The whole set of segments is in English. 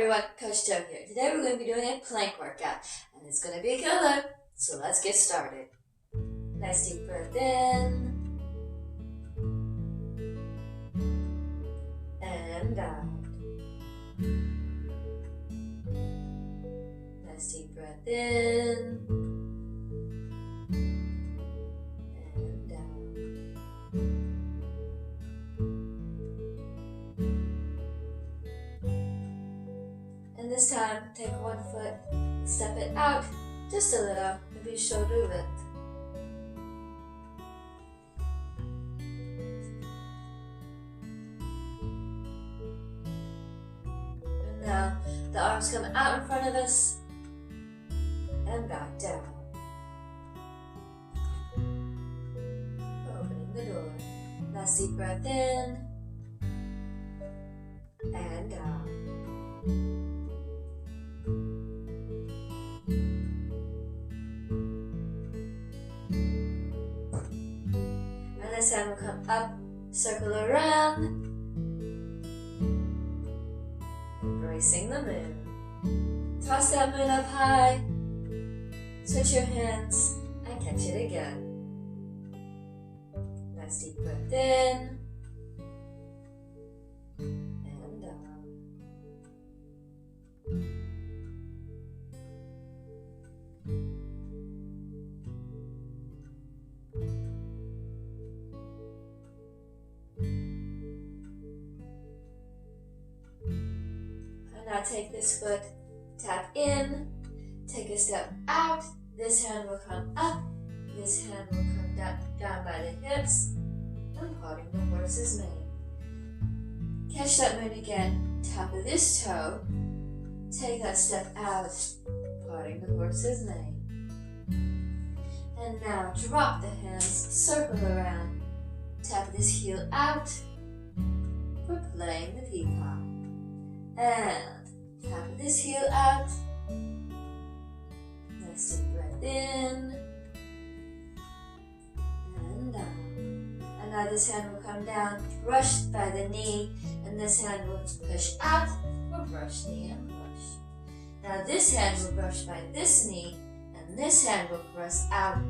everyone, Coach Joe here. Today we're going to be doing a plank workout, and it's going to be a killer. So let's get started. Nice deep breath in and out. Nice deep breath in and out. And this time, take one foot, step it out just a little, and be sure to lift. And now, the arms come out in front of us, and back down. Opening the door. Nice deep breath in, and out. This hand will come up, circle around, embracing the moon. Toss that moon up high, switch your hands, and catch it again. Nice deep breath in, and out. Now take this foot, tap in, take a step out. This hand will come up, this hand will come down by the hips, and parting the horse's mane. Catch that moon again, tap of this toe, take that step out, parting the horse's mane. And now drop the hands, circle around, tap this heel out, we're playing the peacock. And tap this heel out. Nice deep breath in and down. And now this hand will come down, brushed by the knee, and this hand will push out or brush knee and push. Now this hand will brush by this knee, and this hand will press out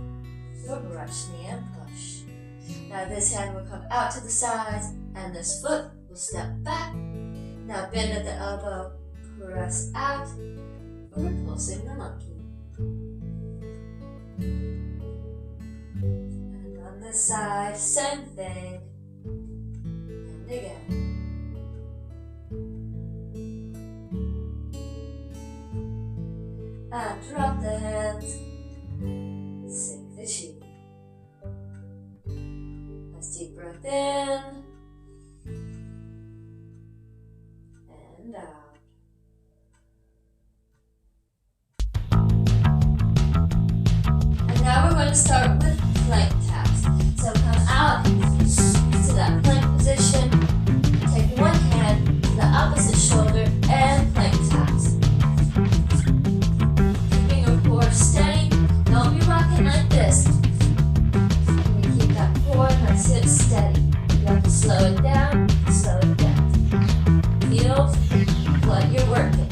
or brush knee and push. Now this hand will come out to the sides, and this foot will step back. Now bend at the elbow, press out, repulsing the monkey. And on the side, same thing, and again. And drop the hands, sink the chi. Nice deep breath in, and out. And now we're going to start with plank taps. So come out to that plank position, take one hand to the opposite shoulder, and plank taps. Keeping your core steady, don't be rocking like this. When you keep that core and that sit steady, you have to slow it down, slow it down. Feel what you're working.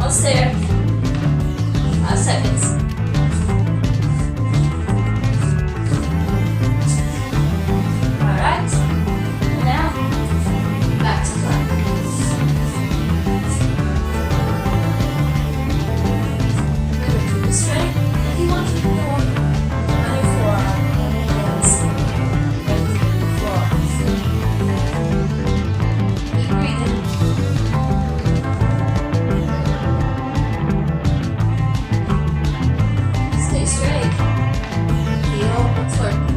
Almost there. 5 seconds. Alright. And now, back to plank. Keep it straight. If you want to go on your forearm, on your hands. Keep breathing. Stay straight. Feel what's working.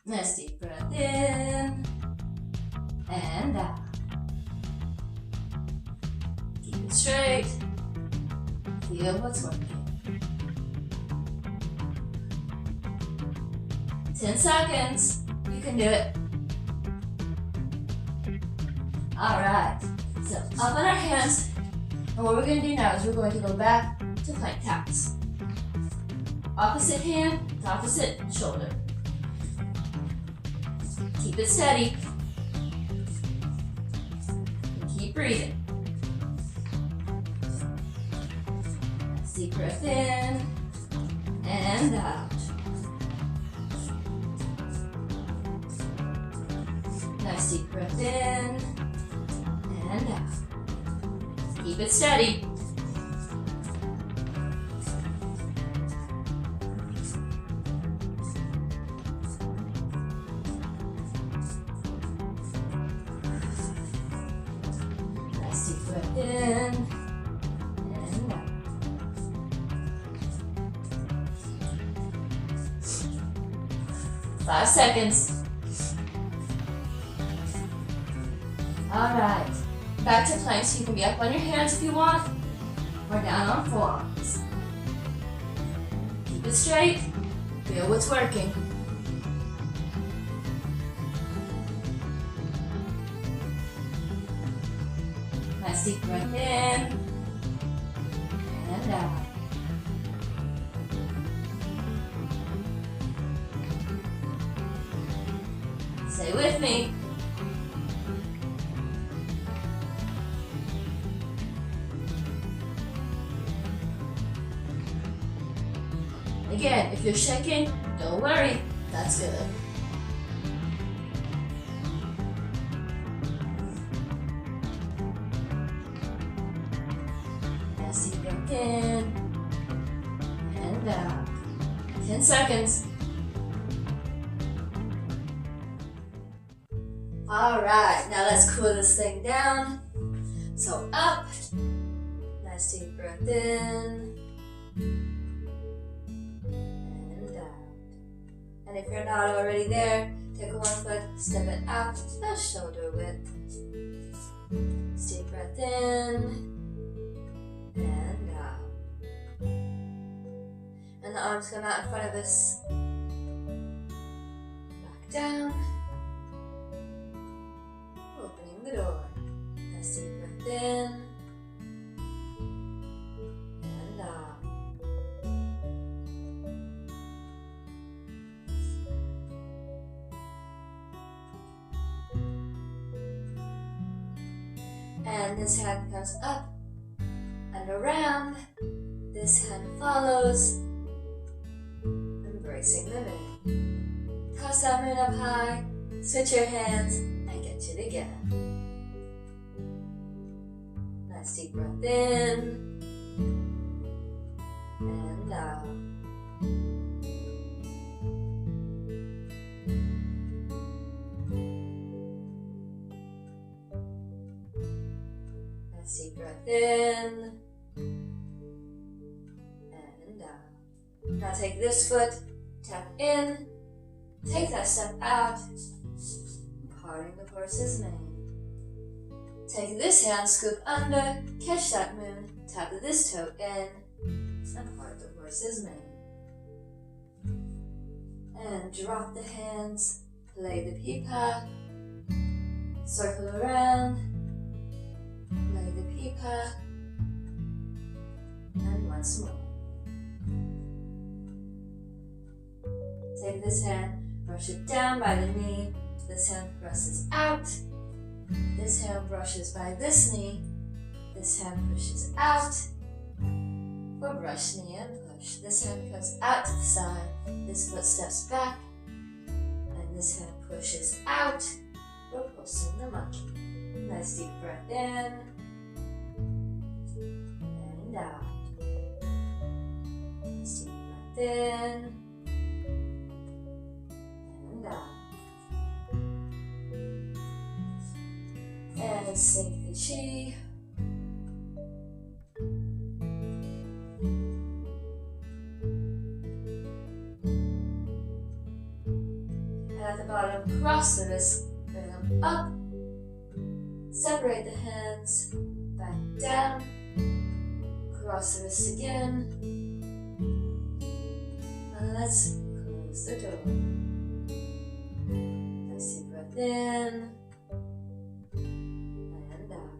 Nice deep breath in and out. Keep it straight. Feel what's working. 10 seconds. You can do it. Alright. So up on our hands. And what we're going to do now is we're going to go back to plank taps. Opposite hand to opposite shoulder. Keep it steady. And keep breathing. Deep breath in and out. Nice deep breath in and out. Keep it steady. In and out. 5 seconds. Alright. Back to planks. You can be up on your hands if you want, or down on forearms. Keep it straight. Feel what's working. Nice deep breath in and out. Stay with me. Again, if you're shaking, don't worry, that's good. Nice deep breath in and out. 10 seconds. Alright, now let's cool this thing down. So up, nice deep breath in, and out. And if you're not already there, take one foot, step it out, about shoulder width. Deep breath in, and out. And the arms come out in front of us. Back down. Opening the door. Nice deep breath in. And out. And this hand comes up and around. This hand follows. Embracing the moon. Toss that moon up high, switch your hands, and get it again. Nice deep breath in, and out. Nice deep breath in, and out. Now take this foot, tap in, take that step out, parting the horse's mane. Take this hand, scoop under, catch that moon, tap this toe in, and part the horse's mane. And drop the hands, play the pea-pad, circle around, play the pea-pad, and once more. Take this hand, brush it down by the knee, this hand presses out, this hand brushes by this knee, this hand pushes out, or brush knee and push. This hand comes out to the side, this foot steps back, and this hand pushes out, repulsing the monkey. Nice deep breath in, and out. Nice deep breath in, and sink the chi. And at the bottom, cross the wrists, bring them up, separate the hands, back down, cross the wrists again, and let's close the door. Nice deep breath in, and out.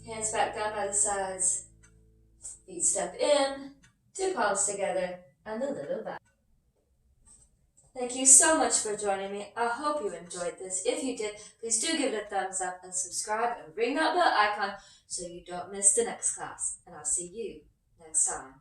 Hands back down by the sides, feet step in, two palms together, and a little back. Thank you so much for joining me. I hope you enjoyed this. If you did, please do give it a thumbs up and subscribe and ring that bell icon so you don't miss the next class. And I'll see you next time.